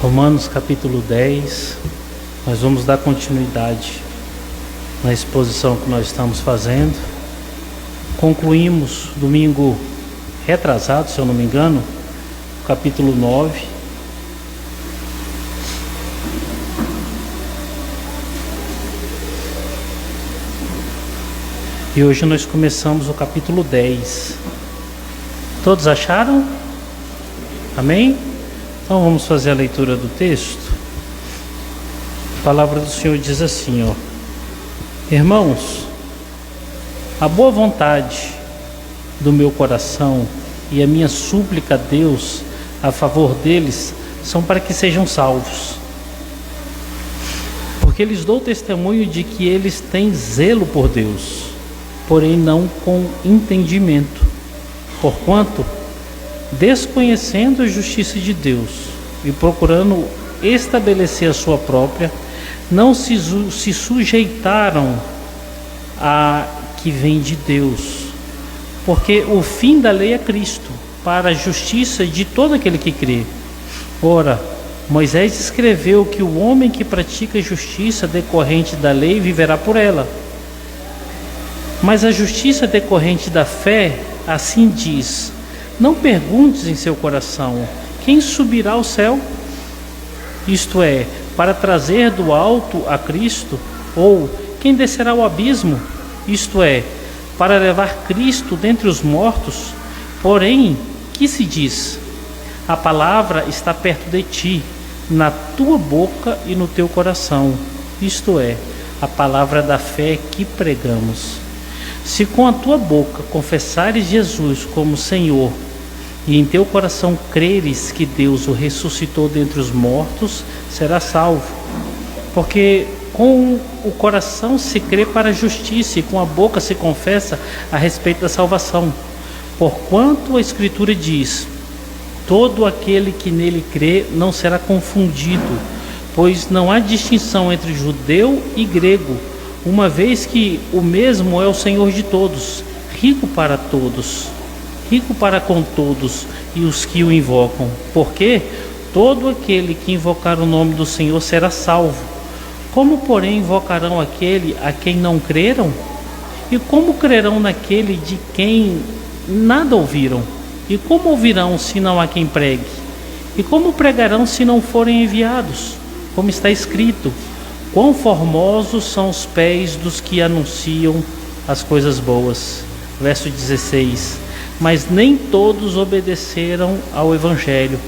Romanos capítulo 10, nós vamos dar continuidade na exposição que nós estamos fazendo. Concluímos domingo retrasado, se eu não me engano, capítulo 9. E hoje nós começamos o capítulo 10. Todos acharam? Amém? Então vamos fazer a leitura do texto. A palavra do Senhor diz assim, Irmãos, a boa vontade do meu coração e a minha súplica a Deus a favor deles são para que sejam salvos. Porque lhes dou testemunho de que eles têm zelo por Deus, porém não com entendimento, porquanto, desconhecendo a justiça de Deus e procurando estabelecer a sua própria, não se sujeitaram a que vem de Deus, porque o fim da lei é Cristo, para a justiça de todo aquele que crê. Ora, Moisés escreveu que o homem que pratica justiça decorrente da lei viverá por ela. Mas a justiça decorrente da fé, assim diz: não perguntes em seu coração, quem subirá ao céu? Isto é, para trazer do alto a Cristo, ou quem descerá ao abismo? Isto é, para levar Cristo dentre os mortos. Porém, que se diz? A palavra está perto de ti, na tua boca e no teu coração. Isto é, a palavra da fé que pregamos. Se com a tua boca confessares Jesus como Senhor, e em teu coração creres que Deus o ressuscitou dentre os mortos, serás salvo. Porque com o coração se crê para a justiça, e com a boca se confessa a respeito da salvação. Porquanto a Escritura diz: todo aquele que nele crê não será confundido, pois não há distinção entre judeu e grego, uma vez que o mesmo é o Senhor de todos, rico para todos, rico para com todos e os que o invocam. Porque todo aquele que invocar o nome do Senhor será salvo. Como, porém, invocarão aquele a quem não creram? E como crerão naquele de quem nada ouviram? E como ouvirão se não há quem pregue? E como pregarão se não forem enviados? Como está escrito: quão formosos são os pés dos que anunciam as coisas boas. Verso 16. Mas nem todos obedeceram ao Evangelho,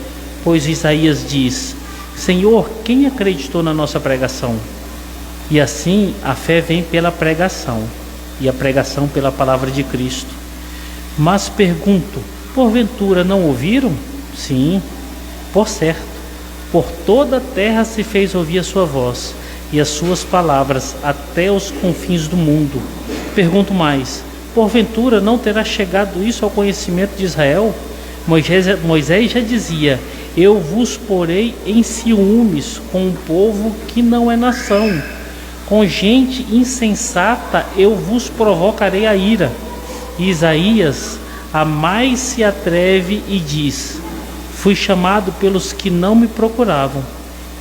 pois Isaías diz: Senhor, quem acreditou na nossa pregação? E assim a fé vem pela pregação, e a pregação pela palavra de Cristo. Mas pergunto, porventura não ouviram? Sim, por certo, por toda a terra se fez ouvir a sua voz, e as suas palavras até os confins do mundo. Pergunto mais, porventura não terá chegado isso ao conhecimento de Israel? Moisés já dizia: eu vos porei em ciúmes com um povo que não é nação, com gente insensata eu vos provocarei a ira. E Isaías a mais se atreve e diz: fui chamado pelos que não me procuravam,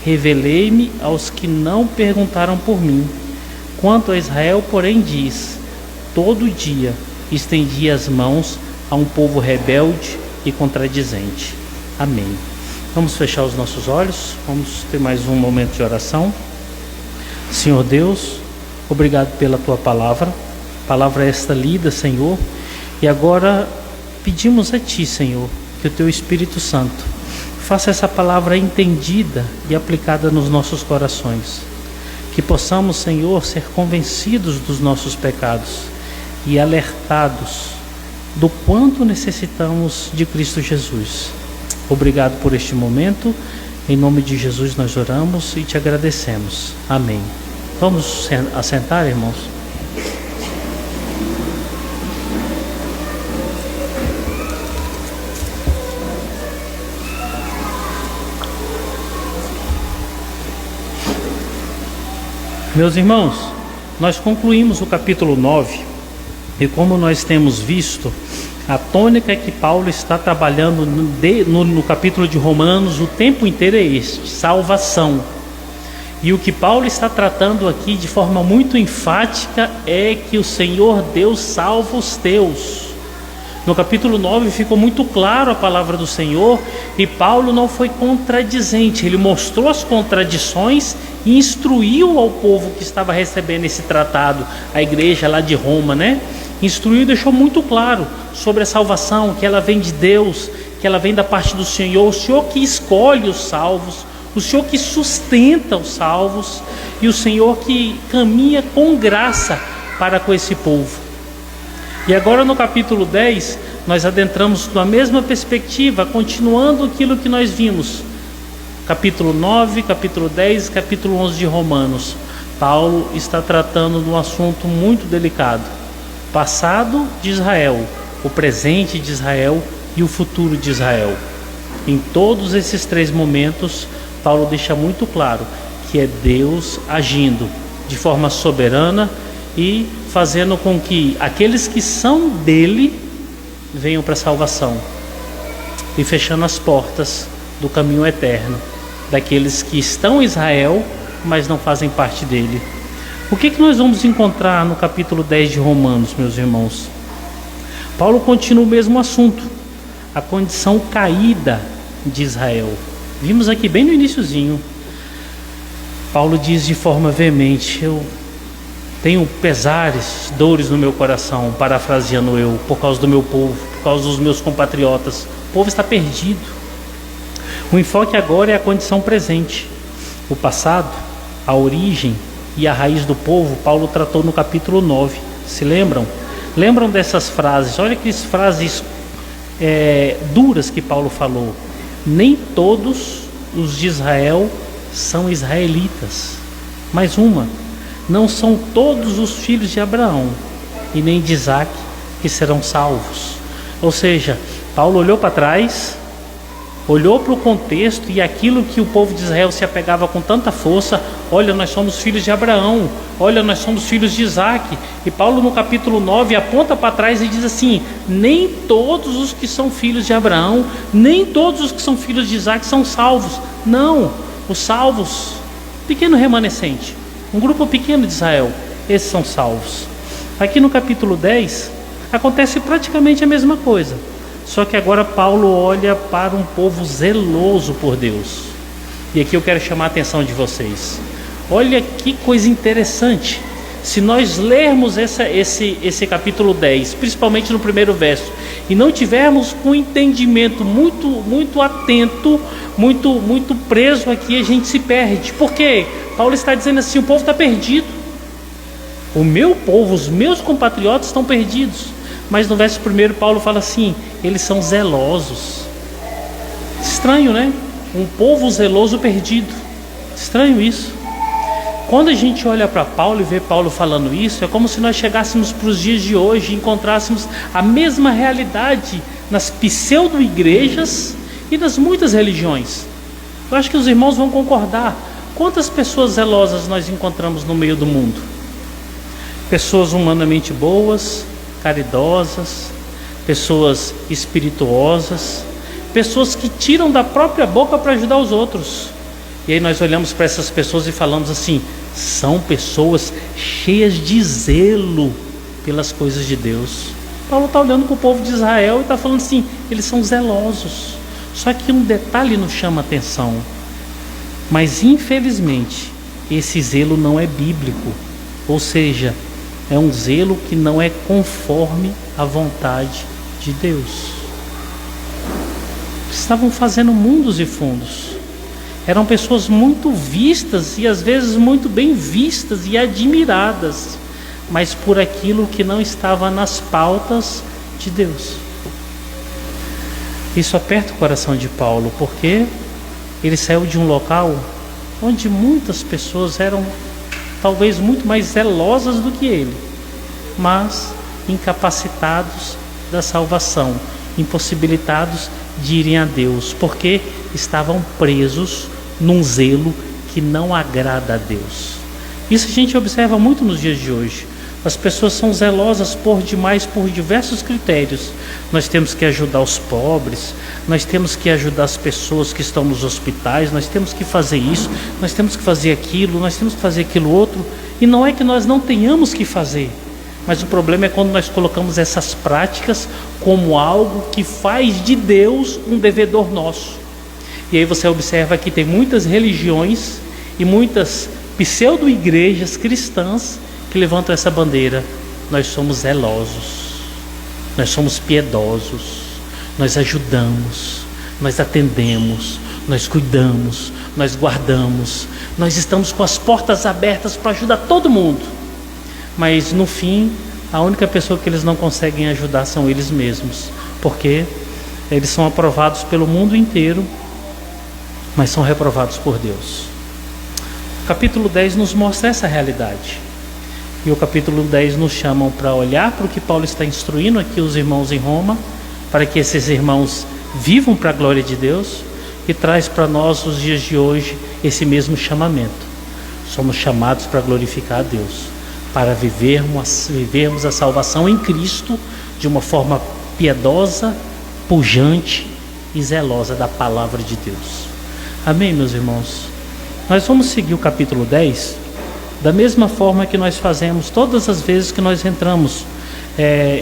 revelei-me aos que não perguntaram por mim. Quanto a Israel, porém, diz: todo dia estendi as mãos a um povo rebelde e contradizente. Amém. Vamos fechar os nossos olhos, vamos ter mais um momento de oração. Senhor Deus, obrigado pela tua palavra esta lida, Senhor, e agora pedimos a ti, Senhor, que o teu Espírito Santo faça essa palavra entendida e aplicada nos nossos corações, que possamos, Senhor, ser convencidos dos nossos pecados e alertados do quanto necessitamos de Cristo Jesus. Obrigado por este momento, em nome de Jesus nós oramos e te agradecemos. Amém. Vamos assentar, irmãos? Meus irmãos, nós concluímos o capítulo 9 e como nós temos visto, A tônica que Paulo está trabalhando no capítulo de Romanos o tempo inteiro é este: salvação. E o que Paulo está tratando aqui de forma muito enfática é que o Senhor Deus salva os teus. No capítulo 9 ficou muito claro a palavra do Senhor, e Paulo não foi contradizente, ele mostrou as contradições e instruiu ao povo que estava recebendo esse tratado, a igreja lá de Roma, né? Instruiu e deixou muito claro sobre a salvação, que ela vem de Deus, que ela vem da parte do Senhor, o Senhor que escolhe os salvos, o Senhor que sustenta os salvos, e o Senhor que caminha com graça para com esse povo. E agora no capítulo 10, nós adentramos na mesma perspectiva, continuando aquilo que nós vimos. Capítulo 9, capítulo 10, capítulo 11 de Romanos. Paulo está tratando de um assunto muito delicado: passado de Israel, o presente de Israel e o futuro de Israel. Em todos esses três momentos, Paulo deixa muito claro que é Deus agindo de forma soberana e fazendo com que aqueles que são dele venham para a salvação, e fechando as portas do caminho eterno daqueles que estão em Israel, mas não fazem parte dele. O que nós vamos encontrar no capítulo 10 de Romanos, meus irmãos? Paulo continua o mesmo assunto, a condição caída de Israel. Vimos aqui bem no iniciozinho. Paulo diz de forma veemente: eu tenho pesares, dores no meu coração, parafraseando eu, por causa do meu povo, por causa dos meus compatriotas. O povo está perdido. O enfoque agora é a condição presente. O passado, a origem e a raiz do povo, Paulo tratou no capítulo 9. Se lembram? Lembram dessas frases? Olha que frases duras que Paulo falou. Nem todos os de Israel são israelitas. Mais uma: não são todos os filhos de Abraão e nem de Isaac que serão salvos. Ou seja, Paulo olhou para trás, olhou para o contexto e aquilo que o povo de Israel se apegava com tanta força. Olha, nós somos filhos de Abraão, olha, nós somos filhos de Isaac. E Paulo no capítulo 9 aponta para trás e diz assim: nem todos os que são filhos de Abraão, nem todos os que são filhos de Isaac são salvos. Não, os salvos, pequeno remanescente, um grupo pequeno de Israel, esses são salvos. Aqui no capítulo 10 acontece praticamente a mesma coisa, só que agora Paulo olha para um povo zeloso por Deus. E aqui eu quero chamar a atenção de vocês. Olha que coisa interessante. Se nós lermos esse capítulo 10, principalmente no primeiro verso, e não tivermos um entendimento muito atento, muito preso aqui, a gente se perde. Por quê? Paulo está dizendo assim: o povo está perdido. O meu povo, os meus compatriotas estão perdidos. Mas no verso 1 Paulo fala assim: eles são zelosos. Estranho, né? Um povo zeloso perdido. Estranho isso. Quando a gente olha para Paulo e vê Paulo falando isso, é como se nós chegássemos para os dias de hoje e encontrássemos a mesma realidade nas pseudo-igrejas e nas muitas religiões. Eu acho que os irmãos vão concordar. Quantas pessoas zelosas nós encontramos no meio do mundo? Pessoas humanamente boas, caridosas, pessoas espirituosas, pessoas que tiram da própria boca para ajudar os outros. E aí nós olhamos para essas pessoas e falamos assim: são pessoas cheias de zelo pelas coisas de Deus. Paulo está olhando para o povo de Israel e está falando assim: eles são zelosos. Só que um detalhe nos chama a atenção: mas infelizmente esse zelo não é bíblico. Ou seja, é um zelo que não é conforme a vontade de Deus. Estavam fazendo mundos e fundos. Eram pessoas muito vistas e às vezes muito bem vistas e admiradas, mas por aquilo que não estava nas pautas de Deus. Isso aperta o coração de Paulo, porque ele saiu de um local onde muitas pessoas eram talvez muito mais zelosas do que ele, mas incapacitados da salvação, impossibilitados de irem a Deus, porque estavam presos num zelo que não agrada a Deus. Isso a gente observa muito nos dias de hoje. As pessoas são zelosas por demais por diversos critérios. Nós temos que ajudar os pobres, nós temos que ajudar as pessoas que estão nos hospitais, nós temos que fazer isso, nós temos que fazer aquilo, nós temos que fazer aquilo outro. E não é que nós não tenhamos que fazer, mas o problema é quando nós colocamos essas práticas como algo que faz de Deus um devedor nosso. E aí você observa que tem muitas religiões e muitas pseudo-igrejas cristãs que levantam essa bandeira. Nós somos zelosos, nós somos piedosos, nós ajudamos, nós atendemos, nós cuidamos, nós guardamos, nós estamos com as portas abertas para ajudar todo mundo. Mas no fim, a única pessoa que eles não conseguem ajudar são eles mesmos, porque eles são aprovados pelo mundo inteiro, mas são reprovados por Deus. O capítulo 10 nos mostra essa realidade. E o capítulo 10 nos chama para olhar para o que Paulo está instruindo aqui os irmãos em Roma, para que esses irmãos vivam para a glória de Deus, e traz para nós, os dias de hoje, esse mesmo chamamento. Somos chamados para glorificar a Deus, para vivermos a salvação em Cristo de uma forma piedosa, pujante e zelosa da palavra de Deus. Amém, meus irmãos? Nós vamos seguir o capítulo 10 da mesma forma que nós fazemos todas as vezes que nós entramos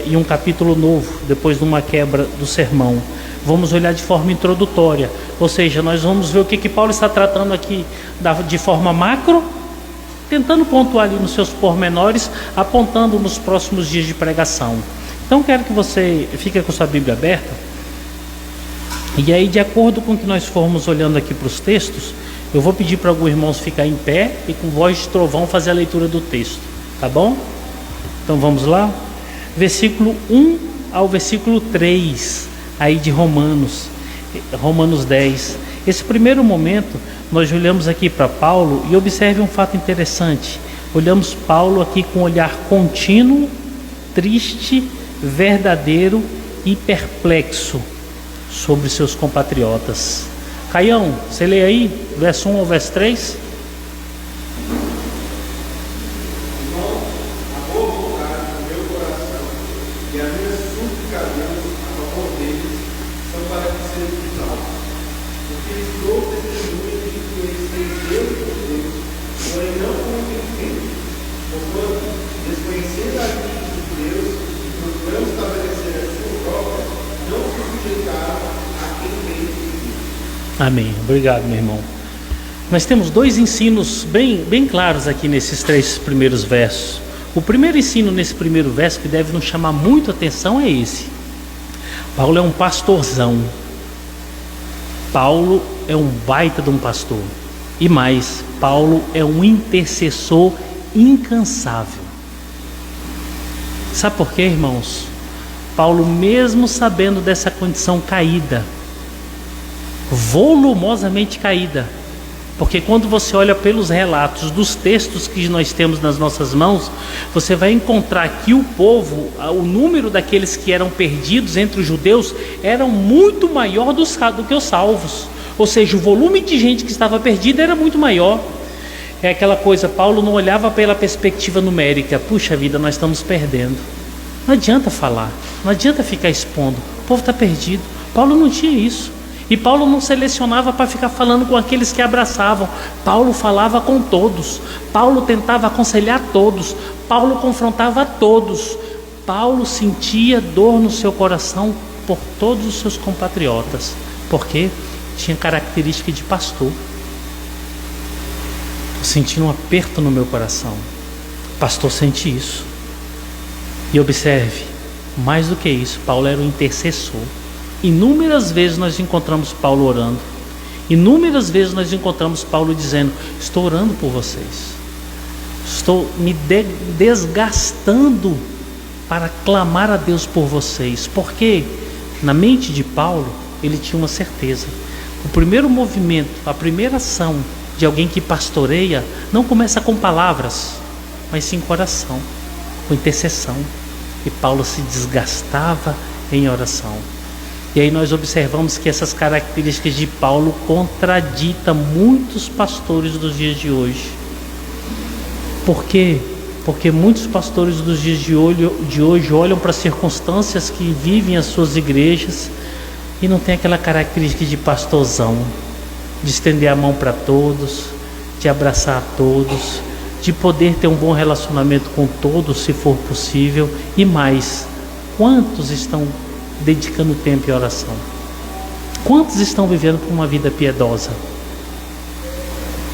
em um capítulo novo, depois de uma quebra do sermão. Vamos olhar de forma introdutória, ou seja, nós vamos ver o que Paulo está tratando aqui de forma macro, tentando pontuar ali nos seus pormenores, apontando nos próximos dias de pregação. Então quero que você fique com sua Bíblia aberta, e aí, de acordo com o que nós formos olhando aqui para os textos, eu vou pedir para alguns irmãos ficar em pé e com voz de trovão fazer a leitura do texto, tá bom? Então vamos lá? Versículo 1 ao versículo 3 aí de Romanos 10. Esse primeiro momento nós olhamos aqui para Paulo e observe um fato interessante. Olhamos Paulo aqui com um olhar contínuo, triste, verdadeiro e perplexo sobre seus compatriotas. Caião, você lê aí, verso 1 ao verso 3? Irmão, a boa vontade do meu coração e as minhas súplicas a Deus a favor deles são para que sejam salvos. Porque eles dão testemunho de que eles têm Deus por Deus, porém não como entendem. Porquanto, desconhecendo a lei de Deus e procurando estabelecer a sua própria, não se sujeitaram a quem veio de Deus. Amém. Obrigado, meu irmão. Nós temos dois ensinos bem claros aqui nesses 3 primeiros versos. O primeiro ensino nesse primeiro verso, que deve nos chamar muito a atenção, é esse. Paulo é um pastorzão. Paulo é um baita de um pastor. E mais, Paulo é um intercessor incansável. Sabe por quê, irmãos? Paulo, mesmo sabendo dessa condição caída, volumosamente caída, porque quando você olha pelos relatos dos textos que nós temos nas nossas mãos, você vai encontrar que o povo, o número daqueles que eram perdidos entre os judeus era muito maior do que os salvos, ou seja, o volume de gente que estava perdida era muito maior. É aquela coisa, Paulo não olhava pela perspectiva numérica. Puxa vida, nós estamos perdendo, não adianta falar, não adianta ficar expondo, o povo está perdido. Paulo não tinha isso. E Paulo não selecionava para ficar falando com aqueles que abraçavam. Paulo falava com todos. Paulo tentava aconselhar todos. Paulo confrontava todos. Paulo sentia dor no seu coração por todos os seus compatriotas, porque tinha característica de pastor. Eu senti um aperto no meu coração. O pastor sente isso. E observe, mais do que isso, Paulo era o intercessor. Inúmeras vezes nós encontramos Paulo orando. Inúmeras vezes nós encontramos Paulo dizendo: estou orando por vocês, estou me desgastando para clamar a Deus por vocês. Porque na mente de Paulo ele tinha uma certeza: o primeiro movimento, a primeira ação de alguém que pastoreia não começa com palavras, mas sim com oração, com intercessão. E Paulo se desgastava em oração. E aí nós observamos que essas características de Paulo contraditam muitos pastores dos dias de hoje. Por quê? Porque muitos pastores dos dias de hoje olham para as circunstâncias que vivem as suas igrejas e não tem aquela característica de pastorzão, de estender a mão para todos, de abraçar a todos, de poder ter um bom relacionamento com todos, se for possível. E mais, quantos estão dedicando tempo em oração? Quantos estão vivendo por uma vida piedosa?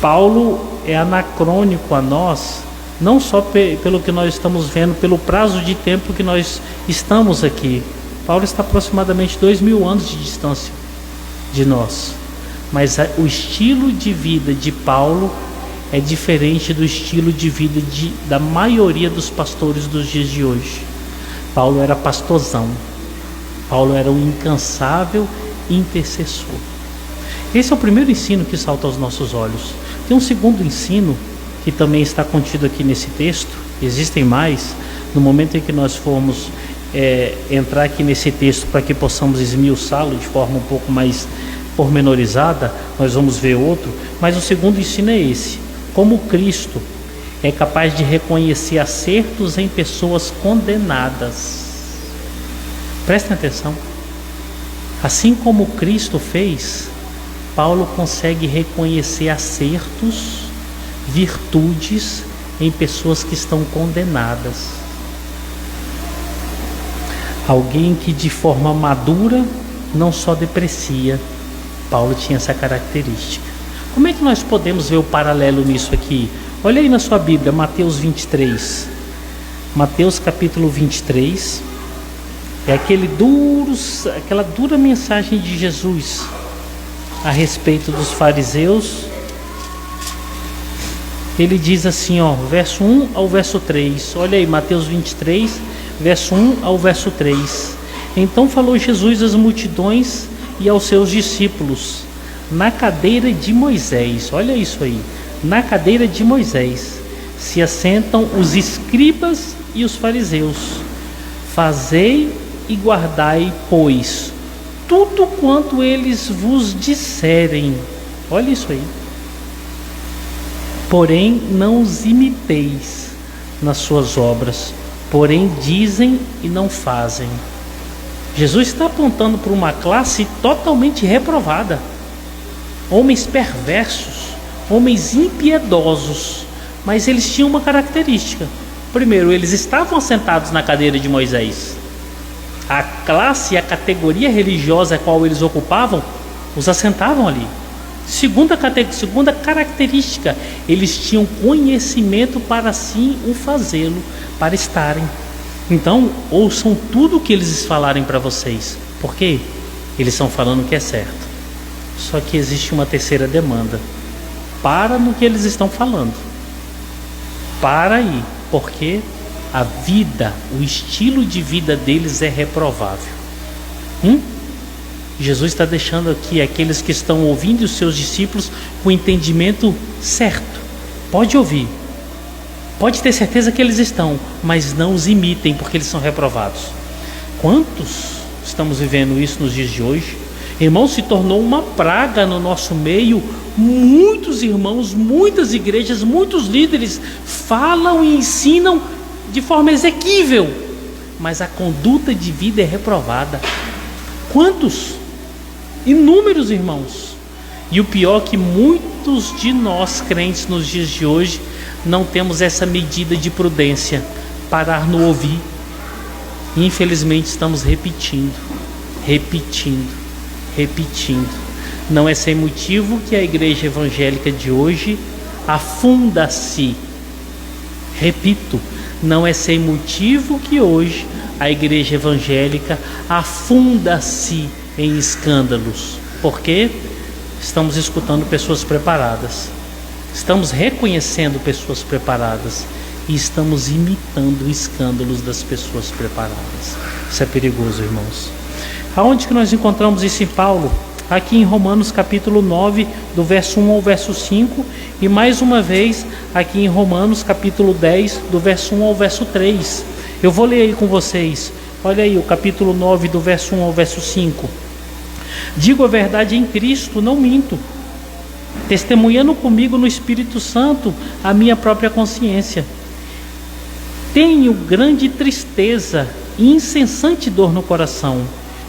Paulo é anacrônico a nós, não só pelo que nós estamos vendo, pelo prazo de tempo que nós estamos aqui. Paulo está aproximadamente 2000 anos de distância de nós, mas o estilo de vida de Paulo é diferente do estilo de vida da maioria dos pastores dos dias de hoje. Paulo era pastorzão, Paulo era um incansável intercessor. Esse é o primeiro ensino que salta aos nossos olhos. Tem um segundo ensino que também está contido aqui nesse texto. Existem mais. No momento em que nós formos entrar aqui nesse texto, para que possamos esmiuçá-lo de forma um pouco mais pormenorizada, nós vamos ver outro. Mas o segundo ensino é esse: como Cristo é capaz de reconhecer acertos em pessoas condenadas. Prestem atenção. Assim como Cristo fez, Paulo consegue reconhecer acertos, virtudes em pessoas que estão condenadas. Alguém que de forma madura não só deprecia. Paulo tinha essa característica. Como é que nós podemos ver o paralelo nisso aqui? Olha aí na sua Bíblia, Mateus 23. Mateus capítulo 23. É aquela dura mensagem de Jesus a respeito dos fariseus. Ele diz assim, verso 1 ao verso 3. Olha aí, Mateus 23, verso 1 ao verso 3. Então falou Jesus às multidões e aos seus discípulos, na cadeira de Moisés. Olha isso aí. Na cadeira de Moisés se assentam os escribas e os fariseus. Fazei e guardai, pois, tudo quanto eles vos disserem. Olha isso aí. Porém, não os imiteis nas suas obras, porém dizem e não fazem. Jesus está apontando para uma classe totalmente reprovada. Homens perversos, homens impiedosos, mas eles tinham uma característica. Primeiro, eles estavam assentados na cadeira de Moisés. A classe e a categoria religiosa a qual eles ocupavam os assentavam ali. Segunda característica, eles tinham conhecimento para assim o fazê-lo, para estarem. Então, ouçam tudo o que eles falarem para vocês. Por quê? Eles estão falando que é certo. Só que existe uma terceira demanda. Para no que eles estão falando. Para aí, porque a vida, o estilo de vida deles é reprovável. Jesus está deixando aqui aqueles que estão ouvindo os seus discípulos com o entendimento certo. Pode ouvir, pode ter certeza que eles estão, mas não os imitem, porque eles são reprovados. Quantos estamos vivendo isso nos dias de hoje? Irmão, se tornou uma praga no nosso meio. Muitos irmãos, muitas igrejas, muitos líderes falam e ensinam de forma exequível, mas a conduta de vida é reprovada. Quantos? Inúmeros, irmãos. E o pior é que muitos de nós crentes nos dias de hoje não temos essa medida de prudência, parar no ouvir. E infelizmente estamos repetindo. Não é sem motivo que a igreja evangélica de hoje afunda-se. Repito, não é sem motivo que hoje a igreja evangélica afunda-se em escândalos. Porque estamos escutando pessoas preparadas, estamos reconhecendo pessoas preparadas e estamos imitando escândalos das pessoas preparadas. Isso é perigoso, irmãos. Aonde que nós encontramos isso em Paulo? Aqui em Romanos capítulo 9, do verso 1 ao verso 5, e mais uma vez aqui em Romanos capítulo 10, do verso 1 ao verso 3. Eu vou ler aí com vocês. Olha aí o capítulo 9, do verso 1 ao verso 5. Digo a verdade em Cristo, não minto, testemunhando comigo no Espírito Santo a minha própria consciência. tenho grande tristeza e incessante dor no coração,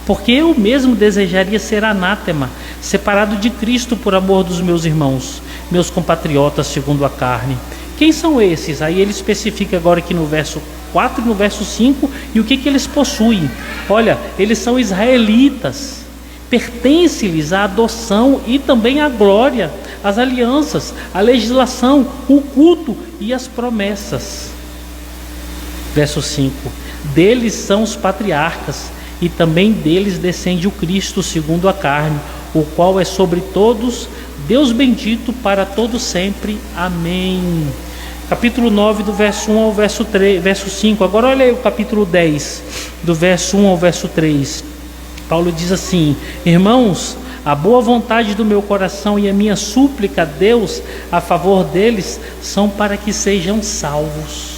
porque eu mesmo desejaria ser anátema, separado de Cristo por amor dos meus irmãos, meus compatriotas segundo a carne. Quem são esses? Aí ele especifica agora aqui no verso 4 e no verso 5, e o que eles possuem. Olha, eles são israelitas, pertence-lhes a adoção e também a glória, as alianças, a legislação, o culto e as promessas. Verso 5: deles são os patriarcas, e também deles descende o Cristo segundo a carne, o qual é sobre todos, Deus bendito para todo sempre. Amém. Capítulo 9, do verso 1 ao verso 5. Agora olha aí o capítulo 10, do verso 1 ao verso 3. Paulo diz assim: irmãos, a boa vontade do meu coração e a minha súplica a Deus a favor deles são para que sejam salvos.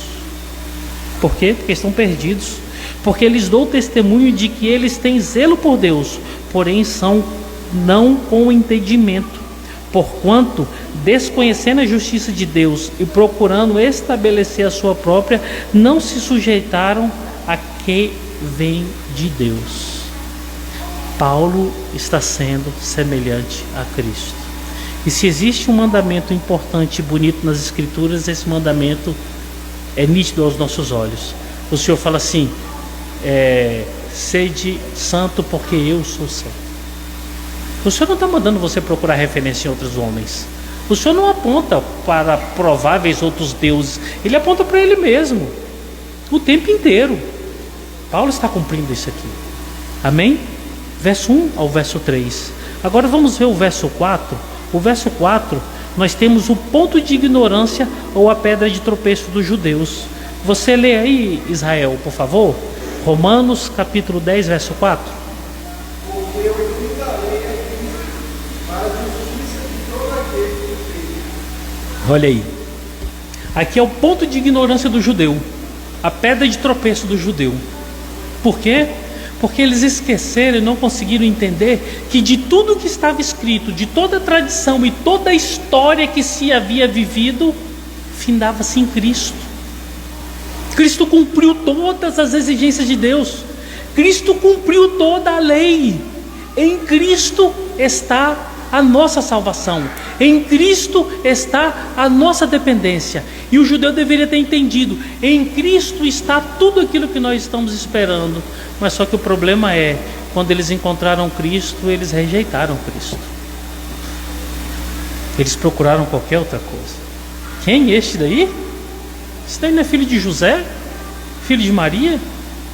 Por quê? Porque estão perdidos. Porque lhes dou testemunho de que eles têm zelo por Deus, porém são não com entendimento. Porquanto, desconhecendo a justiça de Deus e procurando estabelecer a sua própria, não se sujeitaram a que vem de Deus. Paulo está sendo semelhante a Cristo. E se existe um mandamento importante e bonito nas Escrituras, esse mandamento é nítido aos nossos olhos. O Senhor fala assim: sede santo porque eu sou santo. O Senhor não está mandando você procurar referência em outros homens. O Senhor não aponta para prováveis outros deuses. Ele aponta para Ele mesmo, o tempo inteiro. Paulo está cumprindo isso aqui. Amém? Verso 1 ao verso 3. Agora vamos ver o verso 4. O verso 4, nós temos o ponto de ignorância ou a pedra de tropeço dos judeus. Você lê aí, Israel, por favor. Romanos capítulo 10, verso 4. Porque eu darei a Cristo para a justiça de todo aquele que crê. Olha aí. Aqui é o ponto de ignorância do judeu, a pedra de tropeço do judeu. Por quê? Porque eles esqueceram e não conseguiram entender que de tudo que estava escrito, de toda a tradição e toda a história que se havia vivido, findava-se em Cristo. Cristo cumpriu todas as exigências de Deus. Cristo cumpriu toda a lei. Em Cristo está a nossa salvação. Em Cristo está a nossa dependência. E o judeu deveria ter entendido: em Cristo está tudo aquilo que nós estamos esperando. Mas só que o problema é, quando eles encontraram Cristo, eles rejeitaram Cristo. Eles procuraram qualquer outra coisa. Quem? Este daí? Esse daí não é filho de José? Filho de Maria?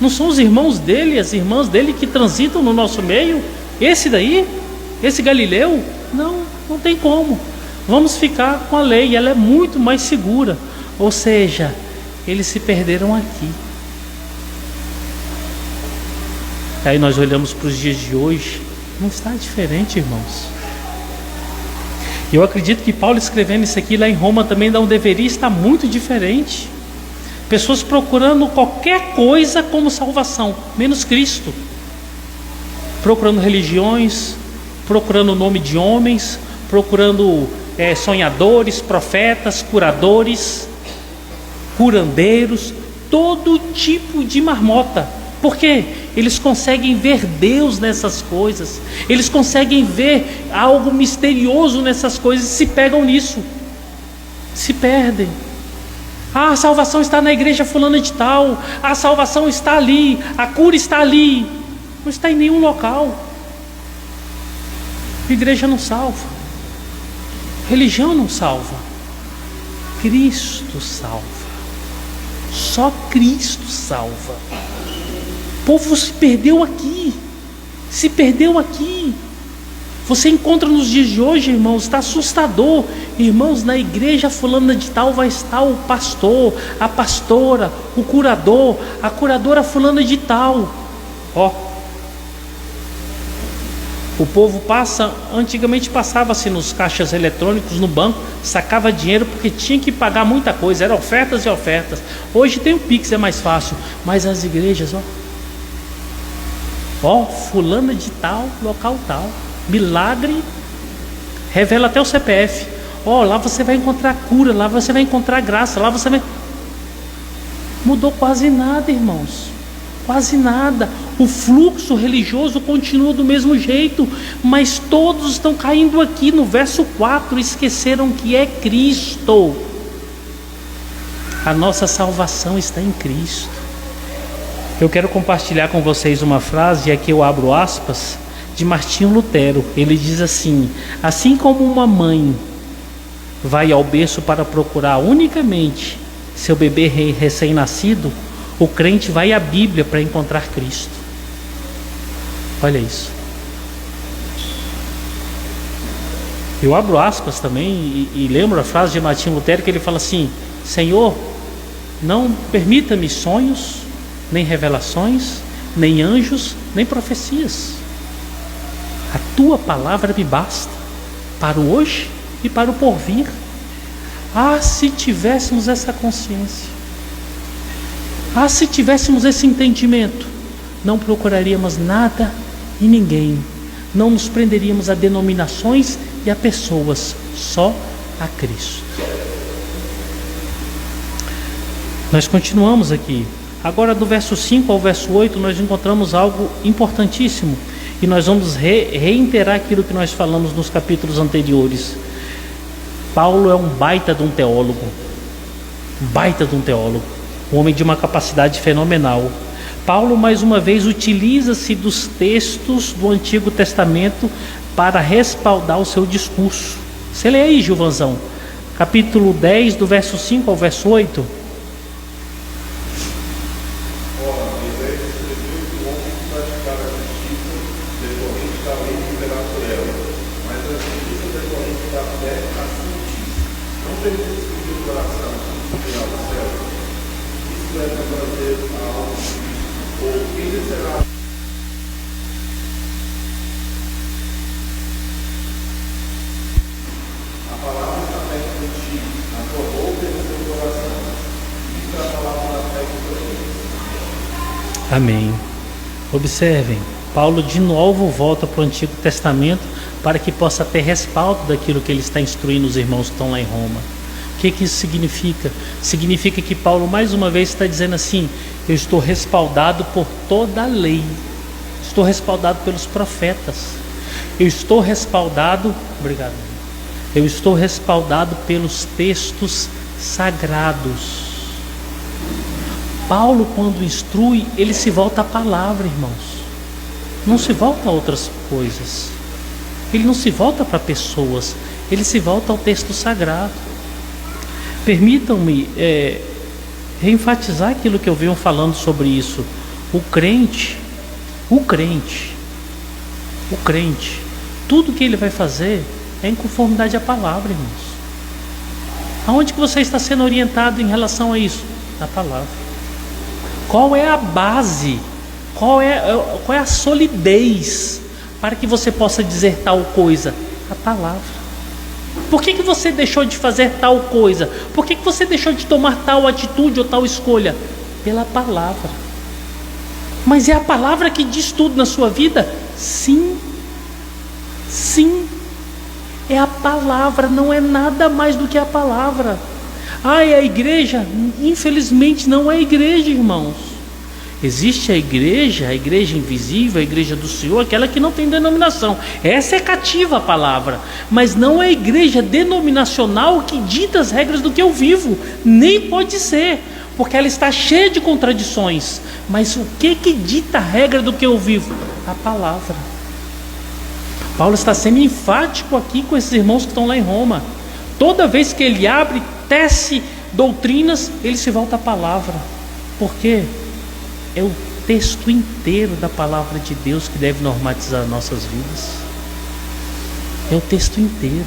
Não são os irmãos dele, as irmãs dele que transitam no nosso meio? Esse daí? Esse Galileu? Não, não tem como. Vamos ficar com a lei, ela é muito mais segura. Ou seja, eles se perderam aqui. Aí nós olhamos para os dias de hoje, não está diferente, irmãos. Eu acredito que Paulo escrevendo isso aqui lá em Roma também não deveria estar muito diferente. Pessoas procurando qualquer coisa como salvação, menos Cristo. Procurando religiões, procurando o nome de homens, procurando sonhadores, profetas, curadores, curandeiros, todo tipo de marmota. Por quê? Eles conseguem ver Deus nessas coisas, eles conseguem ver algo misterioso nessas coisas e se pegam nisso, se perdem. A salvação está na igreja fulana de tal, a salvação está ali, a cura está ali, não está em nenhum local. A igreja não salva, religião não salva, Cristo salva, só Cristo salva. O povo se perdeu aqui, se perdeu aqui. Você encontra nos dias de hoje, irmãos, está assustador. Irmãos, na igreja fulana de tal vai estar o pastor, a pastora, o curador, a curadora fulana de tal. O povo passa, antigamente passava-se nos caixas eletrônicos, no banco, sacava dinheiro porque tinha que pagar muita coisa, eram ofertas e ofertas. Hoje tem o Pix, é mais fácil, mas as igrejas, fulana de tal, local tal, milagre, revela até o CPF. Lá você vai encontrar cura, lá você vai encontrar graça, lá você vai... Mudou quase nada, irmãos. Quase nada. O fluxo religioso continua do mesmo jeito, mas todos estão caindo aqui no verso 4, esqueceram que é Cristo. A nossa salvação está em Cristo. Eu quero compartilhar com vocês uma frase, e aqui eu abro aspas, de Martinho Lutero. Ele diz assim: assim como uma mãe vai ao berço para procurar unicamente seu bebê recém-nascido, o crente vai à Bíblia para encontrar Cristo. Olha isso. Eu abro aspas também e lembro a frase de Martinho Lutero, que ele fala assim: Senhor, não permita-me sonhos, nem revelações, nem anjos, nem profecias. A tua palavra me basta para o hoje e para o porvir. Ah, se tivéssemos essa consciência, ah, se tivéssemos esse entendimento, não procuraríamos nada e ninguém, não nos prenderíamos a denominações e a pessoas, só a Cristo. Nós continuamos aqui. Agora, do verso 5 ao verso 8, nós encontramos algo importantíssimo, e nós vamos reiterar aquilo que nós falamos nos capítulos anteriores. Paulo é um baita de um teólogo, um homem de uma capacidade fenomenal. Paulo, mais uma vez, utiliza-se dos textos do Antigo Testamento para respaldar o seu discurso. Você lê aí, Gilvanzão, capítulo 10, do verso 5 ao verso 8. Amém. Observem, Paulo de novo volta para o Antigo Testamento para que possa ter respaldo daquilo que ele está instruindo os irmãos que estão lá em Roma. O que isso significa? Significa que Paulo mais uma vez está dizendo assim: eu estou respaldado por toda a lei, estou respaldado pelos profetas, eu estou respaldado, obrigado, eu estou respaldado pelos textos sagrados. Paulo, quando instrui, ele se volta à palavra, irmãos. Não se volta a outras coisas. Ele não se volta para pessoas. Ele se volta ao texto sagrado. Permitam-me reenfatizar aquilo que eu venho falando sobre isso. O crente, tudo que ele vai fazer é em conformidade à palavra, irmãos. Aonde que você está sendo orientado em relação a isso? Na palavra. Qual é a base? Qual é a solidez para que você possa dizer tal coisa? A palavra. Por que você deixou de fazer tal coisa? Por que você deixou de tomar tal atitude ou tal escolha? Pela palavra. Mas é a palavra que diz tudo na sua vida? Sim. Sim. É a palavra, não é nada mais do que a palavra. É a igreja? Infelizmente não é a igreja, irmãos. Existe a igreja invisível, a igreja do Senhor, aquela que não tem denominação. Essa é cativa a palavra. Mas não é a igreja denominacional que dita as regras do que eu vivo. Nem pode ser, porque ela está cheia de contradições. Mas o que dita a regra do que eu vivo? A palavra. Paulo está sendo enfático aqui com esses irmãos que estão lá em Roma. Toda vez que ele abre, tece doutrinas, ele se volta à palavra. Por quê? É o texto inteiro da palavra de Deus que deve normatizar nossas vidas. É o texto inteiro.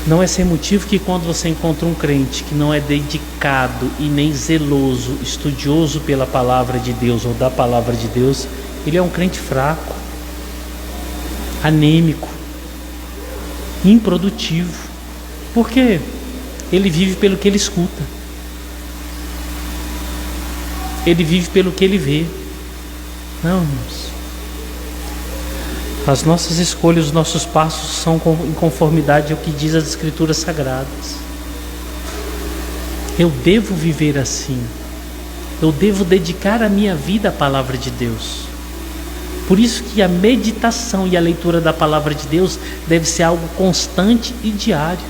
Não é sem motivo que quando você encontra um crente que não é dedicado e nem zeloso, estudioso pela palavra de Deus ou da palavra de Deus, ele é um crente fraco, anêmico, improdutivo. Por quê? Ele vive pelo que ele escuta. Ele vive pelo que ele vê. Não, irmãos. As nossas escolhas, os nossos passos são em conformidade ao que diz as Escrituras Sagradas. Eu devo viver assim. Eu devo dedicar a minha vida à palavra de Deus. Por isso que a meditação e a leitura da palavra de Deus deve ser algo constante e diário.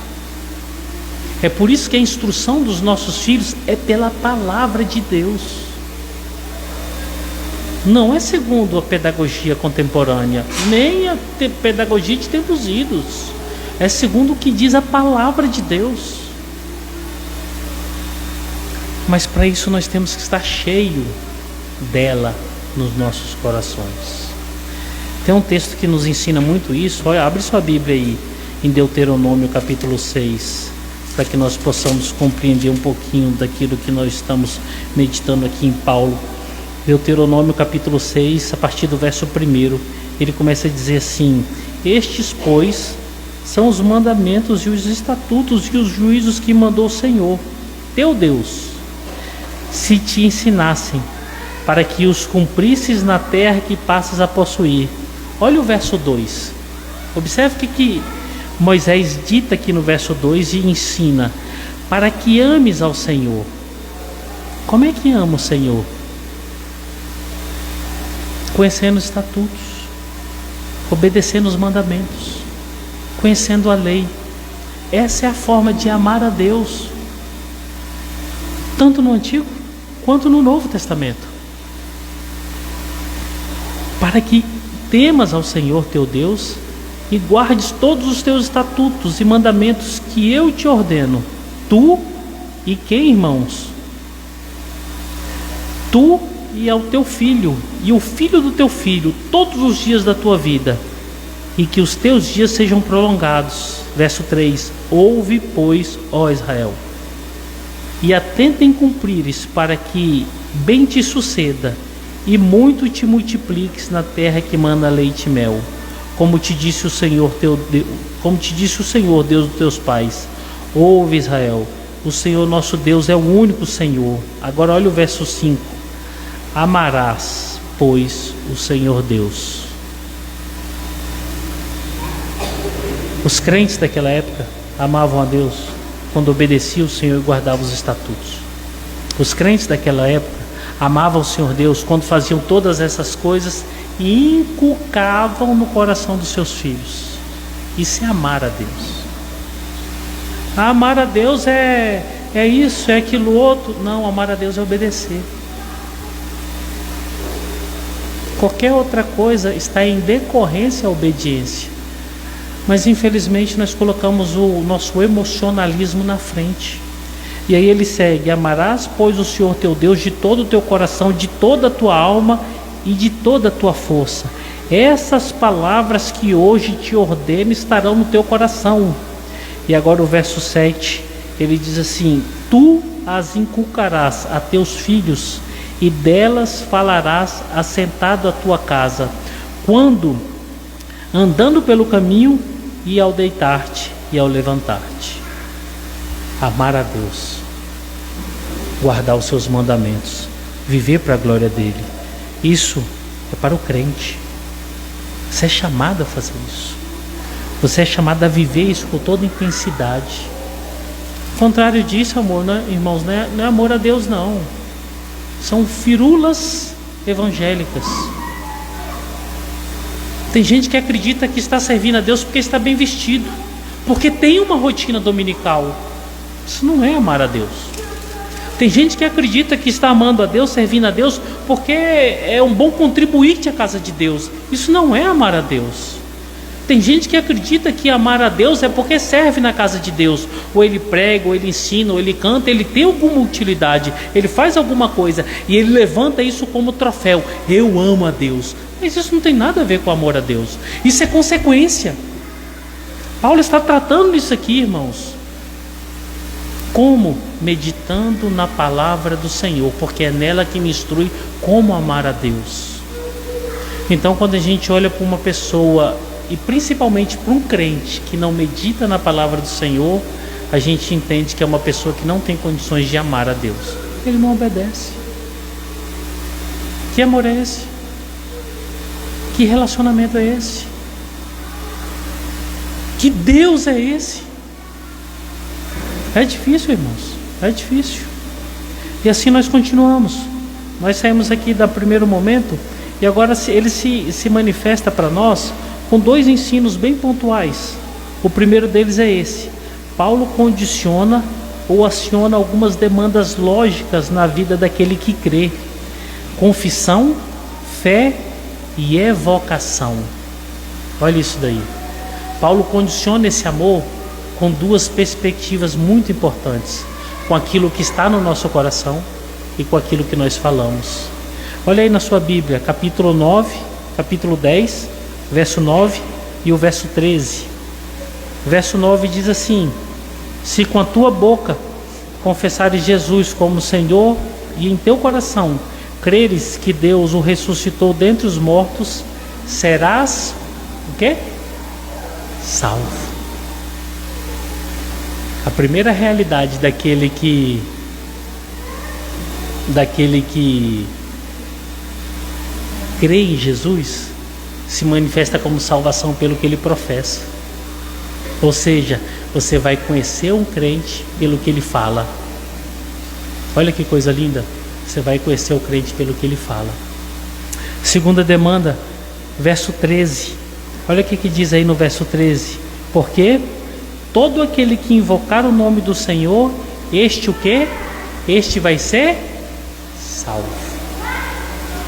É por isso que a instrução dos nossos filhos é pela palavra de Deus. Não é segundo a pedagogia contemporânea, nem a pedagogia de tempos idos. É segundo o que diz a palavra de Deus. Mas para isso nós temos que estar cheio dela nos nossos corações. Tem um texto que nos ensina muito isso. Olha, abre sua Bíblia aí em Deuteronômio capítulo 6, para que nós possamos compreender um pouquinho daquilo que nós estamos meditando aqui em Paulo. Deuteronômio capítulo 6, a partir do verso 1, ele começa a dizer assim: estes, pois, são os mandamentos e os estatutos e os juízos que mandou o Senhor, teu Deus, se te ensinassem, para que os cumprisses na terra que passas a possuir. Olha o verso 2. Observe o que Moisés dita aqui no verso 2 e ensina: para que ames ao Senhor. Como é que ama o Senhor? Conhecendo os estatutos, obedecendo os mandamentos, conhecendo a lei. Essa é a forma de amar a Deus, tanto no Antigo quanto no Novo Testamento. Para que temas ao Senhor teu Deus e guardes todos os teus estatutos e mandamentos que eu te ordeno, tu e quem, irmãos? Tu e ao teu filho e o filho do teu filho todos os dias da tua vida, e que os teus dias sejam prolongados. Verso 3: ouve, pois, ó Israel, e atenta em cumprires, para que bem te suceda e muito te multipliques na terra que manda leite e mel, como te disse o Senhor Deus dos teus pais. Ouve, Israel, o Senhor nosso Deus é o único Senhor. Agora olha o verso 5: amarás, pois, o Senhor Deus. Os crentes daquela época amavam a Deus quando obedeciam o Senhor e guardavam os estatutos. Os crentes daquela época amavam o Senhor Deus quando faziam todas essas coisas e inculcavam no coração dos seus filhos. Isso é amar a Deus. Amar a Deus é isso, é aquilo outro. Não, amar a Deus é obedecer. Qualquer outra coisa está em decorrência à obediência. Mas infelizmente nós colocamos o nosso emocionalismo na frente. E aí ele segue: amarás, pois, o Senhor teu Deus de todo o teu coração, de toda a tua alma e de toda a tua força. Essas palavras que hoje te ordeno estarão no teu coração. E agora o verso 7, ele diz assim: tu as inculcarás a teus filhos, e delas falarás assentado à tua casa, quando andando pelo caminho, e ao deitar-te e ao levantar-te. Amar a Deus, guardar os seus mandamentos, viver para a glória dele, isso é para o crente. Você é chamado a fazer isso. Você é chamado a viver isso com toda intensidade. O contrário disso, amor, né, irmãos, não é amor a Deus, não. São firulas evangélicas. Tem gente que acredita que está servindo a Deus porque está bem vestido, porque tem uma rotina dominical. Isso não é amar a Deus. Tem gente que acredita que está amando a Deus, servindo a Deus, porque é um bom contribuinte à casa de Deus. Isso não é amar a Deus. Tem gente que acredita que amar a Deus é porque serve na casa de Deus. Ou ele prega, ou ele ensina, ou ele canta, ele tem alguma utilidade, ele faz alguma coisa, e ele levanta isso como troféu. Eu amo a Deus. Mas isso não tem nada a ver com amor a Deus. Isso é consequência. Paulo está tratando isso aqui, irmãos. Como? Meditando na palavra do Senhor, porque é nela que me instrui como amar a Deus. Então, quando a gente olha para uma pessoa, e principalmente para um crente que não medita na palavra do Senhor, a gente entende que é uma pessoa que não tem condições de amar a Deus. Ele não obedece. Que amor é esse? Que relacionamento é esse? Que Deus é esse? É difícil, irmãos. É difícil. E assim nós continuamos. Nós saímos aqui do primeiro momento e agora ele se manifesta para nós com dois ensinos bem pontuais. O primeiro deles é esse. Paulo condiciona ou aciona algumas demandas lógicas na vida daquele que crê. Confissão, fé e evocação. Olha isso daí. Paulo condiciona esse amor com duas perspectivas muito importantes. Com aquilo que está no nosso coração e com aquilo que nós falamos. Olha aí na sua Bíblia, capítulo 9, capítulo 10, verso 9 e o verso 13. Verso 9 diz assim: se com a tua boca confessares Jesus como Senhor e em teu coração creres que Deus o ressuscitou dentre os mortos, serás o quê? Salvo. A primeira realidade daquele que crê em Jesus se manifesta como salvação pelo que ele professa. Ou seja, você vai conhecer um crente pelo que ele fala. Olha que coisa linda. Você vai conhecer o crente pelo que ele fala. Segunda demanda, verso 13. Olha o que diz aí no verso 13. Porque todo aquele que invocar o nome do Senhor, este o quê? Este vai ser salvo.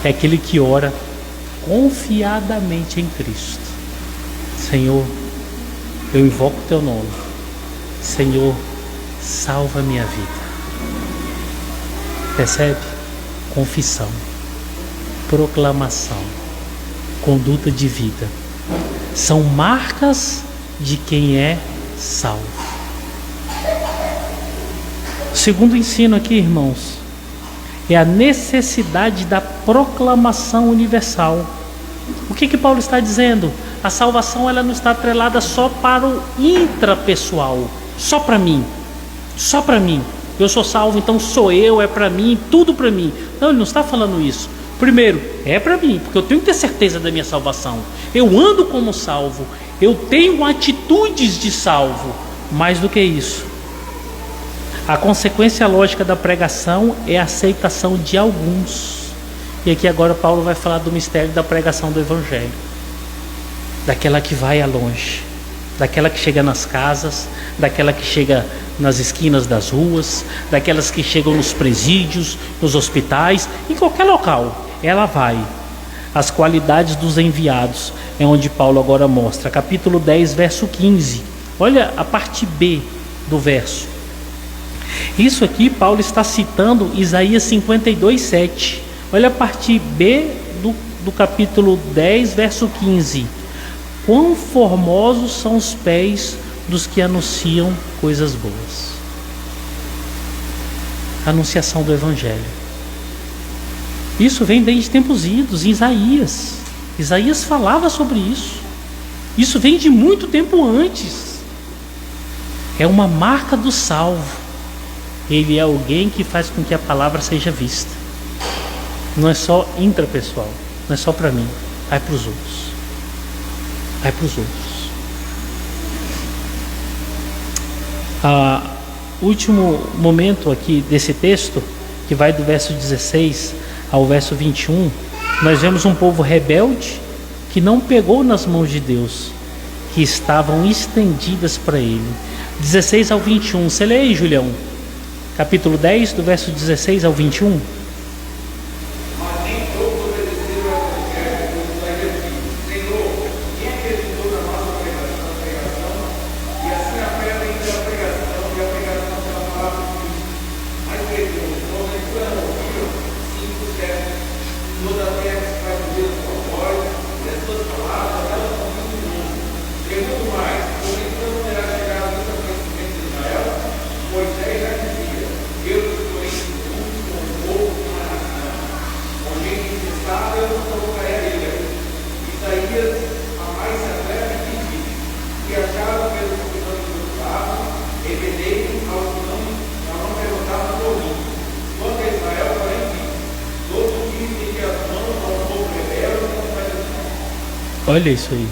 É aquele que ora confiadamente em Cristo. Senhor, eu invoco o teu nome. Senhor, salva a minha vida. Percebe? Confissão, proclamação, conduta de vida. São marcas de quem é salvo. O segundo ensino aqui, irmãos, é a necessidade da proclamação universal. O que Paulo está dizendo? A salvação ela não está atrelada só para o intrapessoal, só para mim, só para mim. Eu sou salvo, então sou eu, é para mim, tudo para mim. Não, ele não está falando isso. Primeiro, é para mim, porque eu tenho que ter certeza da minha salvação. Eu ando como salvo, eu tenho atitudes de salvo. Mais do que isso, a consequência lógica da pregação é a aceitação de alguns. E aqui agora Paulo vai falar do mistério da pregação do Evangelho. Daquela que vai a longe, daquela que chega nas casas, daquela que chega nas esquinas das ruas, daquelas que chegam nos presídios, nos hospitais, em qualquer local, ela vai. As qualidades dos enviados é onde Paulo agora mostra. Capítulo 10, verso 15. Olha a parte B do verso. Isso aqui Paulo está citando Isaías 52, 7. Olha a parte B do capítulo 10, verso 15. Quão formosos são os pés dos que anunciam coisas boas. A anunciação do Evangelho. Isso vem desde tempos idos, em Isaías. Isaías falava sobre isso. Isso vem de muito tempo antes. É uma marca do salvo. Ele é alguém que faz com que a palavra seja vista. Não é só intrapessoal, não é só para mim, vai para os outros. Vai para os outros. Último momento aqui desse texto, que vai do verso 16 ao verso 21, nós vemos um povo rebelde que não pegou nas mãos de Deus, que estavam estendidas para ele. 16 ao 21, você lê aí, Julião? Capítulo 10, do verso 16 ao 21. Olha isso aí,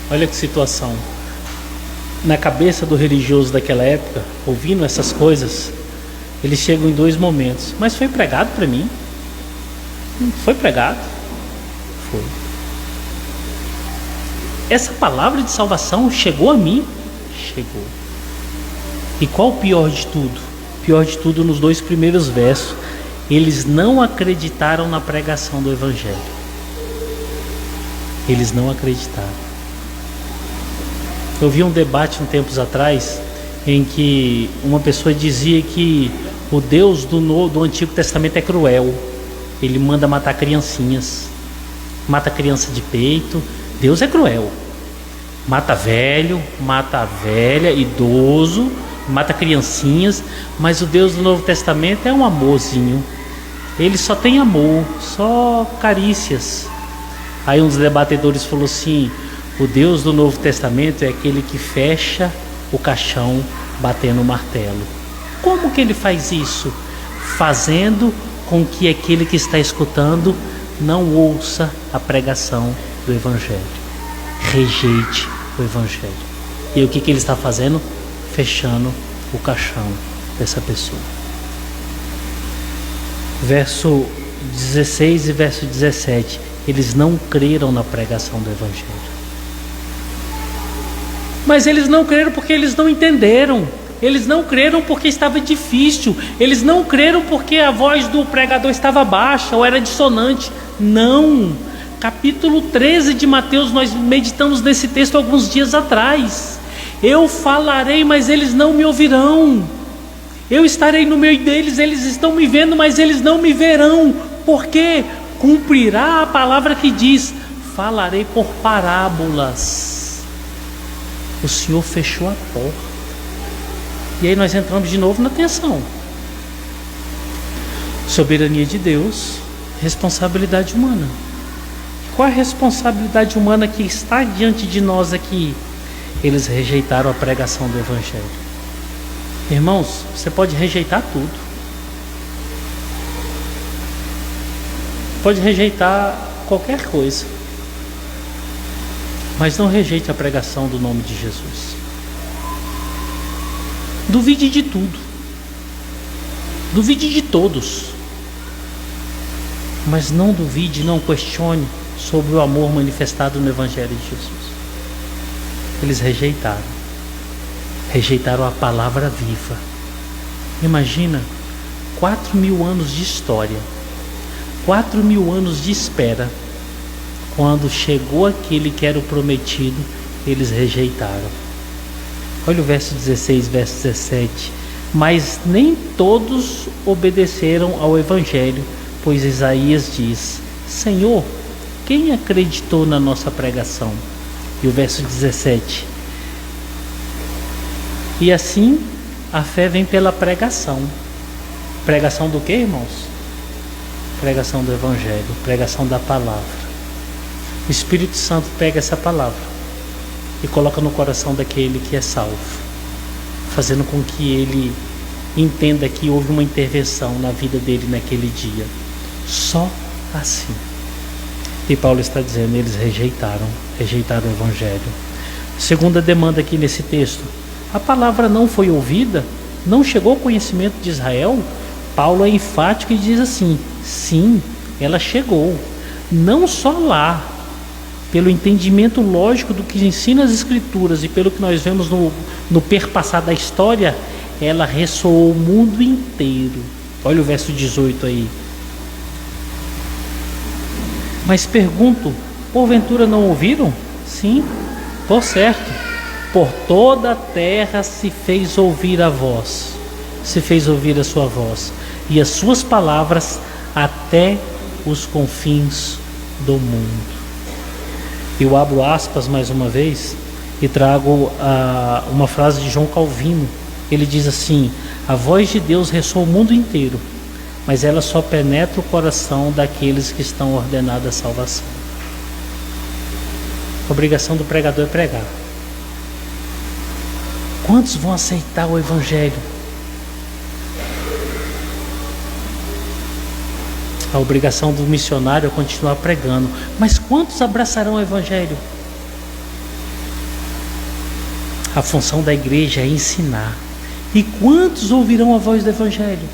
olha que situação. Na cabeça do religioso daquela época, ouvindo essas coisas, Eles chegam em 2 momentos. Mas foi pregado para mim? Foi pregado? Foi. Essa palavra de salvação chegou a mim? Chegou. E qual o pior de tudo? Pior de tudo, nos 2 primeiros versos, eles não acreditaram na pregação do Evangelho. Eles não acreditaram. Eu vi um debate uns tempos atrás em que uma pessoa dizia que o Deus do Antigo Testamento é cruel. Ele manda matar criancinhas, mata criança de peito. Deus é cruel. Mata velho, mata velha, idoso, mata criancinhas. Mas o Deus do Novo Testamento é um amorzinho. Ele só tem amor, só carícias. Aí um dos debatedores falou assim: o Deus do Novo Testamento é aquele que fecha o caixão batendo o martelo. Como que ele faz isso? Fazendo com que aquele que está escutando não ouça a pregação do Evangelho, rejeite o Evangelho. E o que ele está fazendo? Fechando o caixão dessa pessoa. Verso 16 e verso 17: eles não creram na pregação do Evangelho. Mas eles não creram porque eles não entenderam. Eles não creram porque estava difícil. Eles não creram porque a voz do pregador estava baixa ou era dissonante. Não. Capítulo 13 de Mateus, nós meditamos nesse texto alguns dias atrás. Eu falarei, mas eles não me ouvirão. Eu estarei no meio deles, eles estão me vendo, mas eles não me verão. Por quê? Cumprirá a palavra que diz: falarei por parábolas. O Senhor fechou a porta. E aí nós entramos de novo na tensão. Soberania de Deus, responsabilidade humana. Qual a responsabilidade humana que está diante de nós aqui? Eles rejeitaram a pregação do Evangelho. Irmãos, você pode rejeitar tudo. Pode rejeitar qualquer coisa. Mas não rejeite a pregação do nome de Jesus. Duvide de tudo. Duvide de todos. Mas não duvide, não questione sobre o amor manifestado no Evangelho de Jesus. Eles rejeitaram. Rejeitaram a palavra viva. Imagina, 4.000 anos de história, 4.000 anos de espera. Quando chegou aquele que era o prometido, eles rejeitaram. Olha o verso 16, verso 17. Mas nem todos obedeceram ao Evangelho, pois Isaías diz: Senhor, quem acreditou na nossa pregação? E o verso 17: e assim a fé vem pela pregação. Pregação do que, irmãos? Pregação do Evangelho, pregação da palavra. O Espírito Santo pega essa palavra e coloca no coração daquele que é salvo, fazendo com que ele entenda que houve uma intervenção na vida dele naquele dia. Só assim. E Paulo está dizendo: eles rejeitaram o Evangelho. Segunda demanda aqui nesse texto: a palavra não foi ouvida? Não chegou ao conhecimento de Israel? Paulo é enfático e diz assim: sim, ela chegou. Não só lá, pelo entendimento lógico do que ensina as Escrituras e pelo que nós vemos no perpassar da história, ela ressoou o mundo inteiro. Olha o verso 18 aí. Mas pergunto: porventura não ouviram? Sim, por certo. Por toda a terra se fez ouvir a voz, se fez ouvir a sua voz, e as suas palavras até os confins do mundo. Eu abro aspas mais uma vez e trago uma frase de João Calvino. Ele diz assim: a voz de Deus ressoa o mundo inteiro, mas ela só penetra o coração daqueles que estão ordenados à salvação. A obrigação do pregador é pregar. Quantos vão aceitar o Evangelho? A obrigação do missionário é continuar pregando. Mas quantos abraçarão o Evangelho? A função da igreja é ensinar. E quantos ouvirão a voz do Evangelho?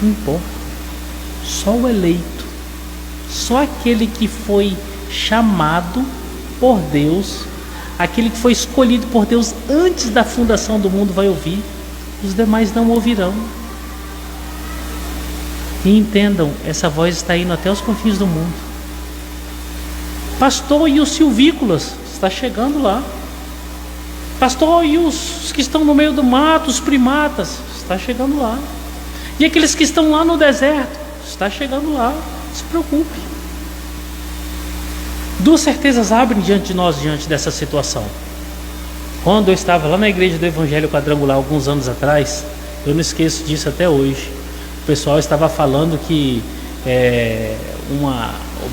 Não importa. Só o eleito, só aquele que foi chamado por Deus, aquele que foi escolhido por Deus antes da fundação do mundo vai ouvir. Os demais não ouvirão. E entendam, essa voz está indo até os confins do mundo. Pastor, e os silvícolas? Está chegando lá. Pastor, e os que estão no meio do mato, os primatas? Está chegando lá. E aqueles que estão lá no deserto? Está chegando lá. Não se preocupe. Duas certezas abrem diante de nós, diante dessa situação. Quando eu estava lá na igreja do Evangelho Quadrangular, alguns anos atrás, eu não esqueço disso até hoje. O pessoal estava falando que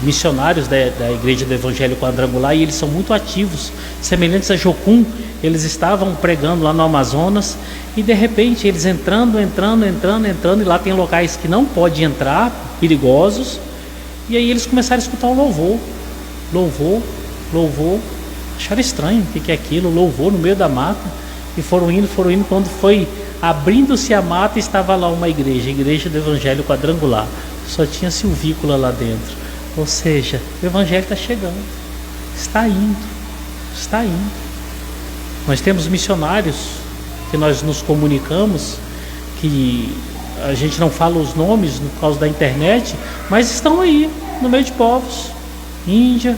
missionários da igreja do Evangelho Quadrangular, e eles são muito ativos, semelhantes a Jocum. Eles estavam pregando lá no Amazonas, e de repente eles entrando, e lá tem locais que não pode entrar, perigosos. E aí eles começaram a escutar o louvor. Acharam estranho, o que é aquilo? Louvor no meio da mata. E foram indo. Quando foi abrindo-se a mata, estava lá uma igreja, a igreja do Evangelho Quadrangular. Só tinha silvícola lá dentro. Ou seja, o Evangelho está chegando, está indo. Nós temos missionários que nós nos comunicamos, que a gente não fala os nomes por causa da internet, mas estão aí, no meio de povos. Índia,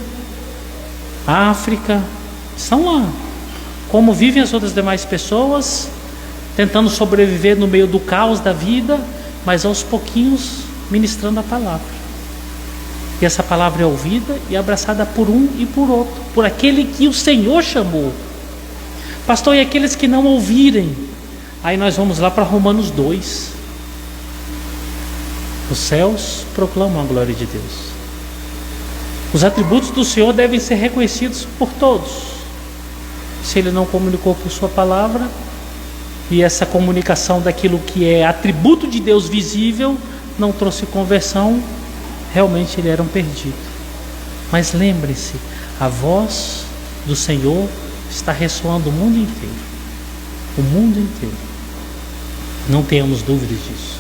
África, estão lá. Como vivem as outras demais pessoas, tentando sobreviver no meio do caos da vida, mas aos pouquinhos ministrando a palavra. E essa palavra é ouvida e abraçada por um e por outro, por aquele que o Senhor chamou. Pastor, e aqueles que não ouvirem? Aí nós vamos lá para Romanos 2. Os céus proclamam a glória de Deus. Os atributos do Senhor devem ser reconhecidos por todos. Se Ele não comunicou por sua palavra, e essa comunicação daquilo que é atributo de Deus visível não trouxe conversão, realmente ele era um perdido. Mas lembre-se, a voz do Senhor está ressoando o mundo inteiro. O mundo inteiro. Não tenhamos dúvidas disso.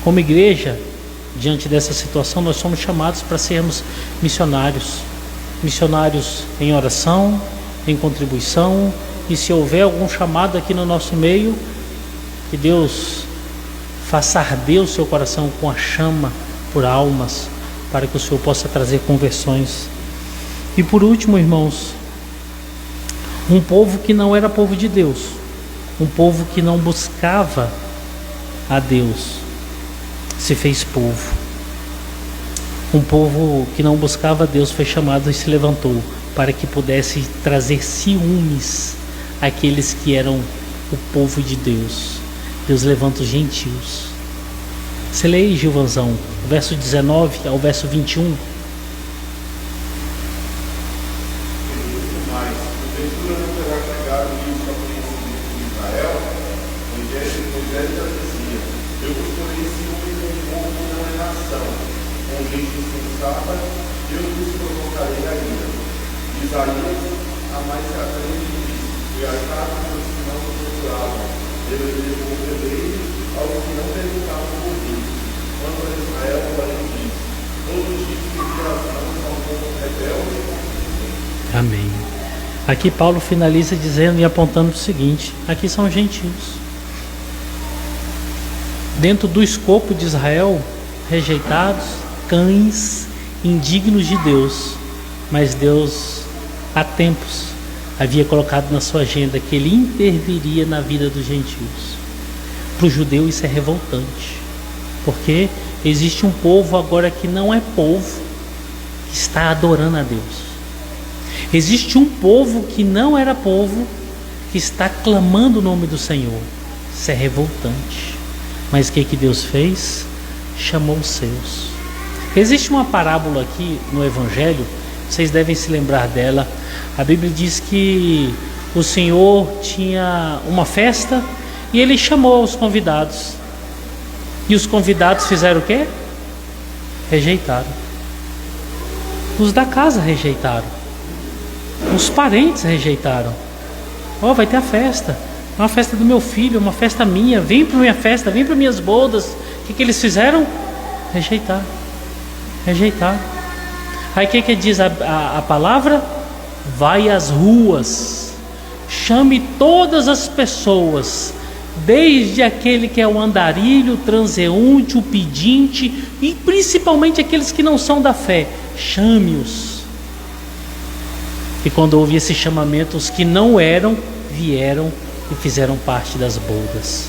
Como igreja, diante dessa situação, nós somos chamados para sermos missionários. Missionários em oração, em contribuição. E se houver algum chamado aqui no nosso meio, que Deus faça arder o seu coração com a chama por almas, para que o Senhor possa trazer conversões. E por último, irmãos, um povo que não era povo de Deus, um povo que não buscava a Deus, se fez povo. Um povo que não buscava a Deus foi chamado e se levantou para que pudesse trazer ciúmes àqueles que eram o povo de Deus. Deus levanta os gentios. Você lê aí, Gilvanzão, verso 19 ao verso 21. Amém. Aqui Paulo finaliza dizendo e apontando o seguinte: aqui são gentios. Dentro do escopo de Israel, rejeitados, cães, indignos de Deus. Mas Deus, há tempos, havia colocado na sua agenda que Ele interviria na vida dos gentios. Para o judeu isso é revoltante, porque existe um povo agora que não é povo, que está adorando a Deus. Existe um povo que não era povo, que está clamando o nome do Senhor. Isso é revoltante. Mas o que Deus fez? Chamou os seus. Existe uma parábola aqui no Evangelho, vocês devem se lembrar dela. A Bíblia diz que o Senhor tinha uma festa e Ele chamou os convidados. E os convidados fizeram o quê? Rejeitaram. Os da casa rejeitaram. Os parentes rejeitaram. Vai ter a festa. É uma festa do meu filho, é uma festa minha. Vem para minha festa, vem para minhas bodas. O que eles fizeram? Rejeitar. Aí o que diz a palavra? Vai às ruas, chame todas as pessoas, desde aquele que é o andarilho, o transeunte, o pedinte, e principalmente aqueles que não são da fé, chame-os. E quando houve esse chamamento, os que não eram, vieram e fizeram parte das bodas.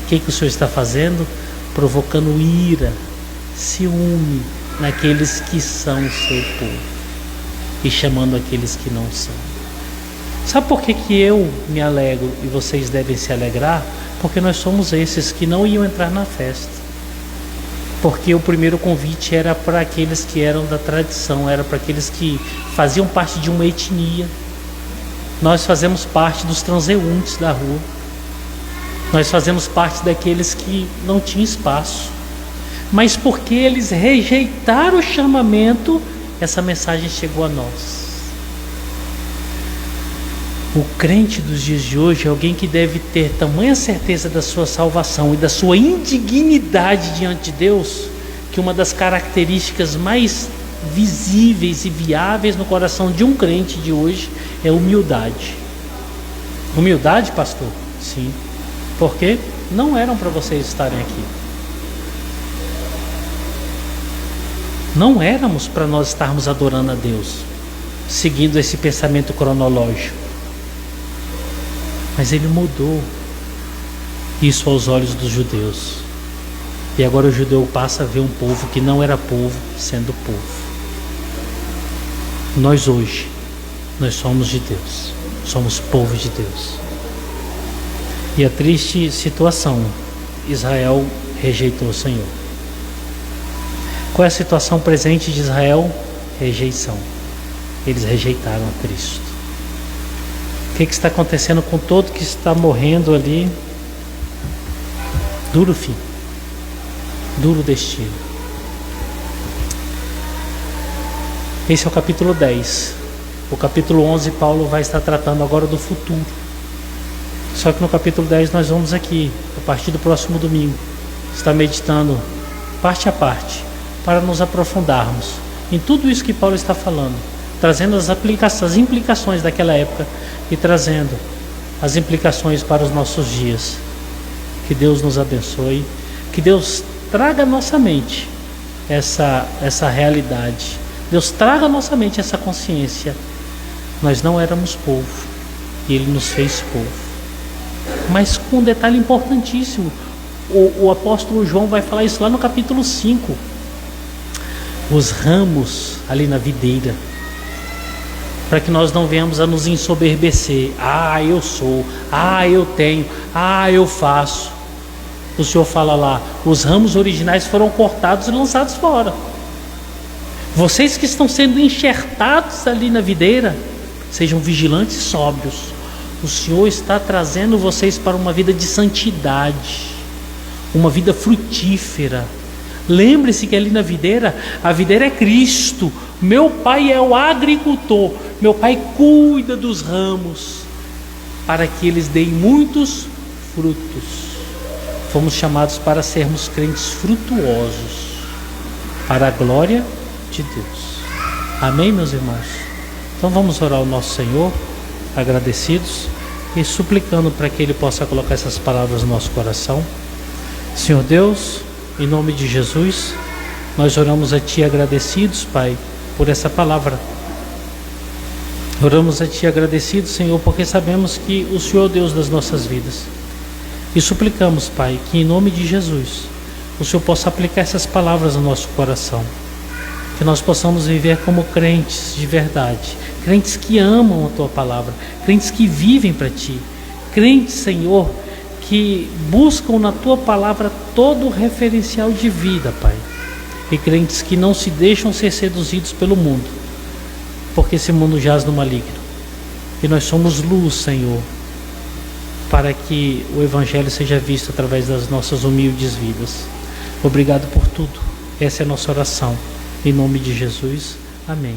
O que o Senhor está fazendo? Provocando ira, ciúme naqueles que são o seu povo e chamando aqueles que não são. Sabe por que eu me alegro e vocês devem se alegrar? Porque nós somos esses que não iam entrar na festa. Porque o primeiro convite era para aqueles que eram da tradição, era para aqueles que faziam parte de uma etnia. Nós fazemos parte dos transeuntes da rua. Nós fazemos parte daqueles que não tinham espaço. Mas porque eles rejeitaram o chamamento, essa mensagem chegou a nós. O crente dos dias de hoje é alguém que deve ter tamanha certeza da sua salvação e da sua indignidade diante de Deus, que uma das características mais visíveis e viáveis no coração de um crente de hoje é humildade. Humildade, pastor? Sim. Porque não eram para vocês estarem aqui. Não éramos para nós estarmos adorando a Deus, seguindo esse pensamento cronológico. Mas ele mudou isso aos olhos dos judeus. E agora o judeu passa a ver um povo que não era povo, sendo povo. Nós hoje, nós somos de Deus, somos povo de Deus. E a triste situação, Israel rejeitou o Senhor. Qual é a situação presente de Israel? Rejeição. Eles rejeitaram a Cristo. O que está acontecendo com todo que está morrendo ali? Duro fim. Duro destino. Esse é o capítulo 10. O capítulo 11, Paulo vai estar tratando agora do futuro. Só que no capítulo 10 nós vamos aqui, a partir do próximo domingo, estar meditando parte a parte, para nos aprofundarmos em tudo isso que Paulo está falando, trazendo as implicações daquela época e trazendo as implicações para os nossos dias. Que Deus nos abençoe, que Deus traga à nossa mente essa realidade. Deus traga à nossa mente essa consciência. Nós não éramos povo e Ele nos fez povo. Mas com um detalhe importantíssimo, o apóstolo João vai falar isso lá no capítulo 5. Os ramos ali na videira, para que nós não venhamos a nos ensoberbecer. Eu sou, eu tenho, eu faço. O Senhor fala lá, os ramos originais foram cortados e lançados fora. Vocês que estão sendo enxertados ali na videira, sejam vigilantes e sóbrios. O Senhor está trazendo vocês para uma vida de santidade, uma vida frutífera. Lembre-se que ali na videira, a videira é Cristo. Meu Pai é o agricultor. Meu Pai cuida dos ramos para que eles deem muitos frutos. Fomos chamados para sermos crentes frutuosos, para a glória de Deus. Amém, meus irmãos? Então vamos orar ao nosso Senhor, agradecidos e suplicando para que Ele possa colocar essas palavras no nosso coração. Senhor Deus, em nome de Jesus, nós oramos a Ti agradecidos, Pai, por essa palavra. Oramos a Ti agradecidos, Senhor, porque sabemos que o Senhor é o Deus das nossas vidas. E suplicamos, Pai, que em nome de Jesus, o Senhor possa aplicar essas palavras no nosso coração. Que nós possamos viver como crentes de verdade, crentes que amam a Tua palavra, crentes que vivem para Ti, crentes, Senhor, que buscam na Tua palavra todo o referencial de vida, Pai. E crentes que não se deixam ser seduzidos pelo mundo, porque esse mundo jaz no maligno. E nós somos luz, Senhor, para que o Evangelho seja visto através das nossas humildes vidas. Obrigado por tudo. Essa é a nossa oração. Em nome de Jesus. Amém.